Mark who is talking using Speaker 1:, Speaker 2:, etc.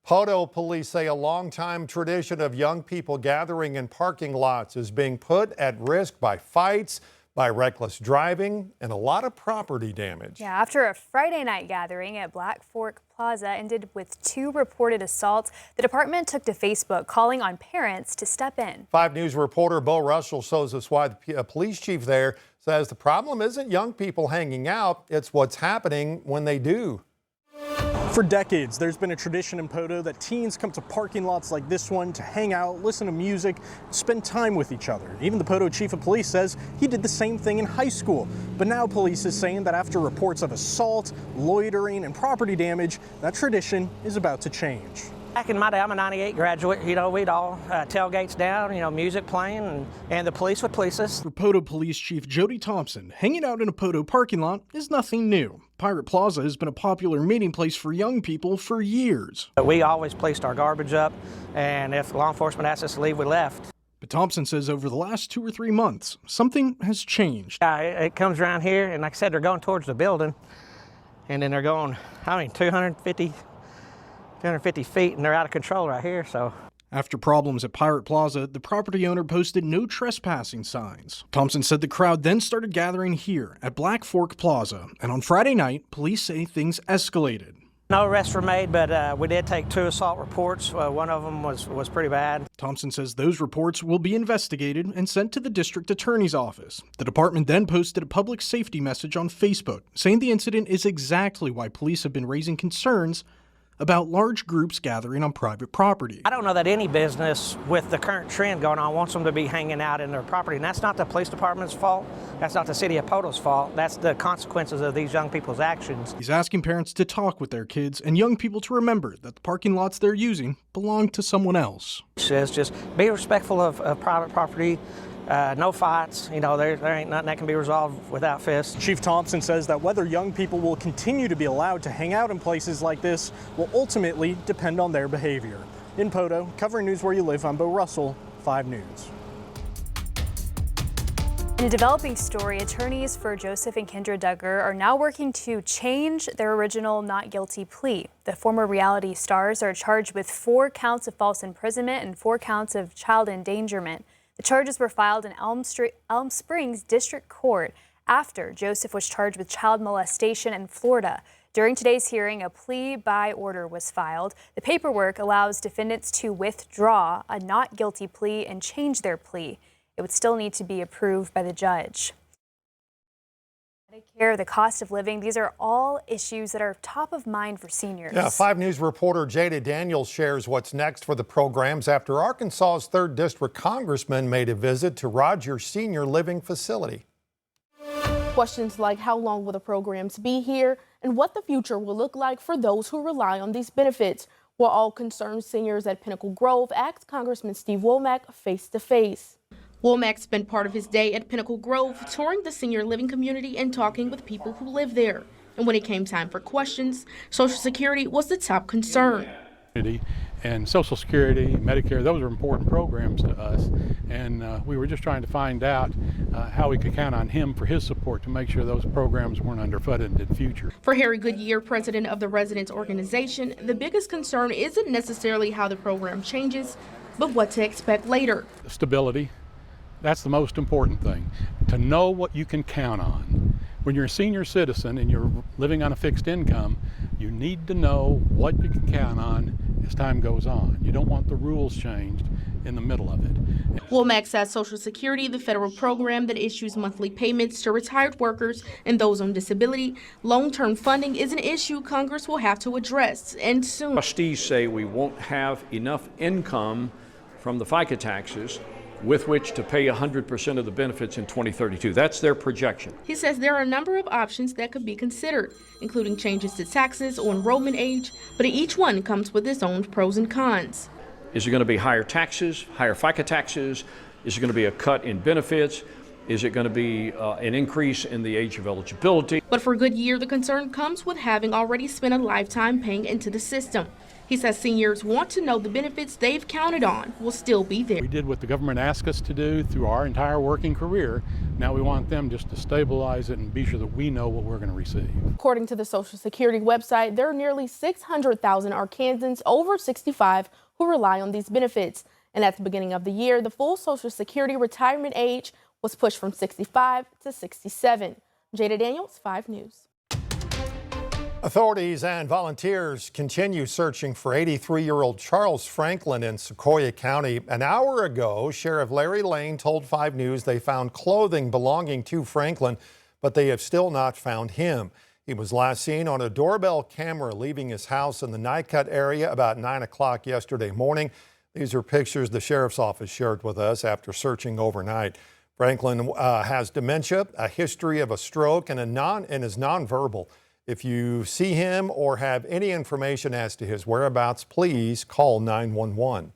Speaker 1: Poteau police say a longtime tradition of young people gathering in parking lots is being put at risk by fights, by reckless driving, and a lot of property damage.
Speaker 2: Yeah, after a Friday night gathering at Black Fork Plaza ended with 2 reported assaults, the department took to Facebook calling on parents to step in.
Speaker 1: 5 News reporter Bo Russell shows us why the police chief there says the problem isn't young people hanging out, it's what's happening when they do.
Speaker 3: For decades, there's been a tradition in Poteau that teens come to parking lots like this one to hang out, listen to music, spend time with each other. Even the Poteau chief of police says he did the same thing in high school. But now police is saying that after reports of assault, loitering, and property damage, that tradition is about to change.
Speaker 4: Back in my day, I'm a 98 graduate, we'd all tailgates down, music playing, and the police would police us.
Speaker 3: For Poteau Police Chief Jody Thompson, hanging out in a Poteau parking lot is nothing new. Pirate Plaza has been a popular meeting place for young people for years.
Speaker 4: We always placed our garbage up, and if law enforcement asked us to leave, we left.
Speaker 3: But Thompson says over the last 2 or 3 months, something has changed.
Speaker 4: It comes around here, and like I said, they're going towards the building, and then they're going, 250 feet, and they're out of control right here, so.
Speaker 3: After problems at Pirate Plaza, the property owner posted no trespassing signs. Thompson said the crowd then started gathering here at Black Fork Plaza, and on Friday night, police say things escalated.
Speaker 4: No arrests were made, but we did take 2 assault reports. One of them was pretty bad.
Speaker 3: Thompson says those reports will be investigated and sent to the district attorney's office. The department then posted a public safety message on Facebook, saying the incident is exactly why police have been raising concerns about large groups gathering on private property.
Speaker 4: I don't know that any business with the current trend going on wants them to be hanging out in their property, and that's not the police department's fault. That's not the city of Poteau's fault. That's the consequences of these young people's actions.
Speaker 3: He's asking parents to talk with their kids and young people to remember that the parking lots they're using belong to someone else.
Speaker 4: He says just be respectful of private property. No fights, there ain't nothing that can be resolved without fists.
Speaker 3: Chief Thompson says that whether young people will continue to be allowed to hang out in places like this will ultimately depend on their behavior. In Poteau, covering news where you live, I'm Bo Russell, 5 News.
Speaker 2: In a developing story, attorneys for Joseph and Kendra Duggar are now working to change their original not guilty plea. The former reality stars are charged with 4 counts of false imprisonment and 4 counts of child endangerment. The charges were filed in Elm Springs District Court after Joseph was charged with child molestation in Florida. During today's hearing, a plea by order was filed. The paperwork allows defendants to withdraw a not guilty plea and change their plea. It would still need to be approved by the judge. Medicare, the cost of living, these are all issues that are top of mind for seniors.
Speaker 1: Yeah, 5 News reporter Jada Daniels shares what's next for the programs after Arkansas's 3rd District Congressman made a visit to Rogers Senior Living Facility.
Speaker 5: Questions like how long will the programs be here and what the future will look like for those who rely on these benefits were all concerned seniors at Pinnacle Grove asked Congressman Steve Womack face to face. Womack spent part of his day at Pinnacle Grove touring the senior living community and talking with people who live there. And when it came time for questions, Social Security was the top concern.
Speaker 6: And Social Security, Medicare, those are important programs to us. And we were just trying to find out how we could count on him for his support to make sure those programs weren't underfunded in the future.
Speaker 5: For Harry Goodyear, president of the Residents Organization, the biggest concern isn't necessarily how the program changes, but what to expect later.
Speaker 6: Stability. That's the most important thing, to know what you can count on. When you're a senior citizen and you're living on a fixed income, you need to know what you can count on as time goes on. You don't want the rules changed in the middle of it.
Speaker 5: Womack says Social Security, the federal program that issues monthly payments to retired workers and those on disability, long-term funding is an issue Congress will have to address, and soon.
Speaker 7: Trustees say we won't have enough income from the FICA taxes with which to pay 100% of the benefits in 2032. That's their projection.
Speaker 5: He says there are a number of options that could be considered, including changes to taxes or enrollment age, but each one comes with its own pros and cons.
Speaker 7: Is it going to be higher taxes, higher FICA taxes? Is it going to be a cut in benefits? Is it going to be an increase in the age of eligibility?
Speaker 5: But for Goodyear, the concern comes with having already spent a lifetime paying into the system. He says seniors want to know the benefits they've counted on will still be there.
Speaker 6: We did what the government asked us to do through our entire working career. Now we want them just to stabilize it and be sure that we know what we're going to receive.
Speaker 5: According to the Social Security website, there are nearly 600,000 Arkansans over 65 who rely on these benefits. And at the beginning of the year, the full Social Security retirement age was pushed from 65 to 67. Jada Daniels, 5 News.
Speaker 1: Authorities and volunteers continue searching for 83-year-old Charles Franklin in Sequoyah County. An hour ago, Sheriff Larry Lane told 5 News they found clothing belonging to Franklin, but they have still not found him. He was last seen on a doorbell camera leaving his house in the Nycut area about 9 o'clock yesterday morning. These are pictures the sheriff's office shared with us after searching overnight. Franklin has dementia, a history of a stroke, and is nonverbal. If you see him or have any information as to his whereabouts, please call 911.